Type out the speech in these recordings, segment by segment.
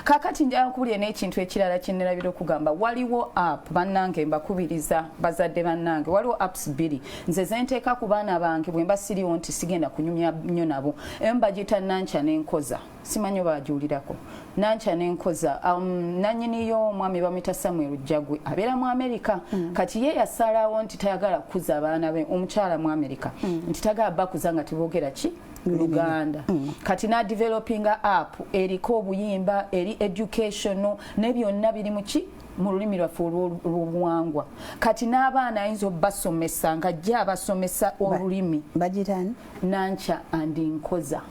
kakati njala kubulya n'ekintu ekirala kyennerabira okugamba waliwo app bannange mbakubiriza bazadde bannange waliwo apps bbiri nze zenteeka ku baana bange bwe mba siriwo nti sigenda kunyumya nnyo nabo emu bagiyita Nankya ne Nkoza simanyi bajuulirako Nankya ne Nkoza nannyiniyo omwami bamuyita Samuel Jagwe abeera mu Amerika kati ye yasalawo nti tayagala kukuza abaana be omukyala mu Amerika nti tagala bakuza nga teboogera ki Luganda kati na developinga app eriko obuyimba eri educational ne byonna biri mu ki mu lulimi lwaffe olw'obuwangwa kati n'abaana ayinza obbasomesa nga jja abasomesa olulimi bagitani Nankya and Nkoza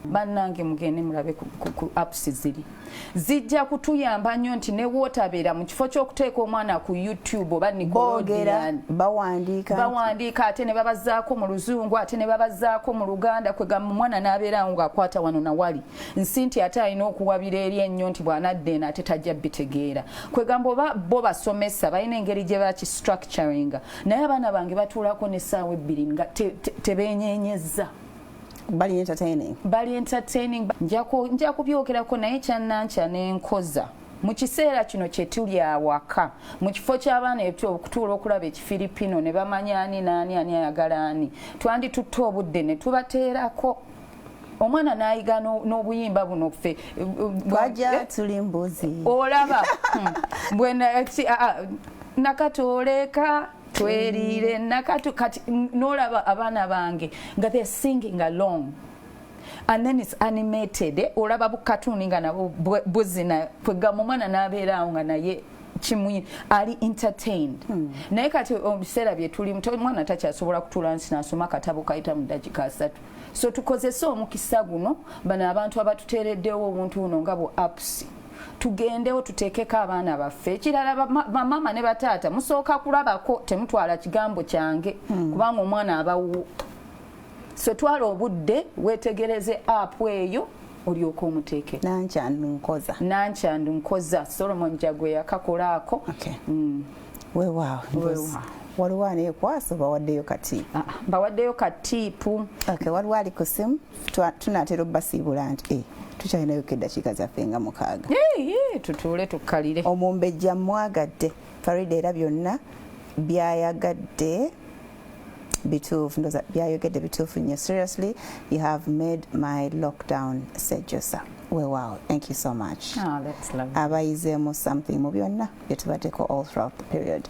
bannange mugende mulabe ku apps ziri zijja kutuyamba nnyo nti ne wootabeera mu kifo ky'okuteeka omwana ku YouTube oba Nickelodeon bawandiika ate ne babazaako mu Luzungu ate ne babazaako mu Luganda kwegamba omwana n'abeerawo ng'akwata wano na wali nsi nti ate alina okuwabira eri ennyo nti bw'anadda eno ate tajja bitegeera kwegamba oba bo basomesa balina engeri gye bakistructuringa naye abaana bange batuulako n'essaawa ebbiri nga tebeenyenyezza bali entertaining nja kubyogerako naye kya Nankya ne Nkoza mu kiseera kino kye tuli awaka mu kifo ky'abaana okutuula okulaba ekifiripino ne bamanya ani naani ani ayagala ani twanditutte obudde ne tubateerako omwana n'ayiga n'obuyimba buno ffe bwajja tuli mbuzi olaba nakatooleka tweriire nakatu kati n'olaba abaana bange nga they're singing along and then it's animated olaba bukatuni nga nabo buzina kwegamba omwana n'abeeraawo nga naye kimwi ali entertained naye kati obiseera bye tulimu omwana takyasobola kutuula nsi n'asoma akatabo kayita mu ddakiika 3 so tukozese omukisa guno bano abantu abatuteereddewo obuntu buno nga bu apps tugendewo tuteekeko abaana baffe ekirala bamama ne bataata musooka kulabako temutwala kigambo kyange kubanga omwana abawo so twala obudde weetegereze app eyo olyoka omuteeke Nankya and Nkoza Solomon Jagwe yakakolaako weewaawo waliwo aneekwasa bawaddeyo kati bawaddeyo katiipu waliwo ali ku simu tunaatera obbasiibula nti tukyalinayo eddakiika zaffe nga 6 tutuule tukkalire omumbejja mwagadde Faridah era byonna byayagadde bituufu ndoza byayogedde bituufu nnyo seriously you have made my lockdown sejosa wow thank you so much that's lovely abayizeemu something mu byonna bye tubaddeko all throughout the period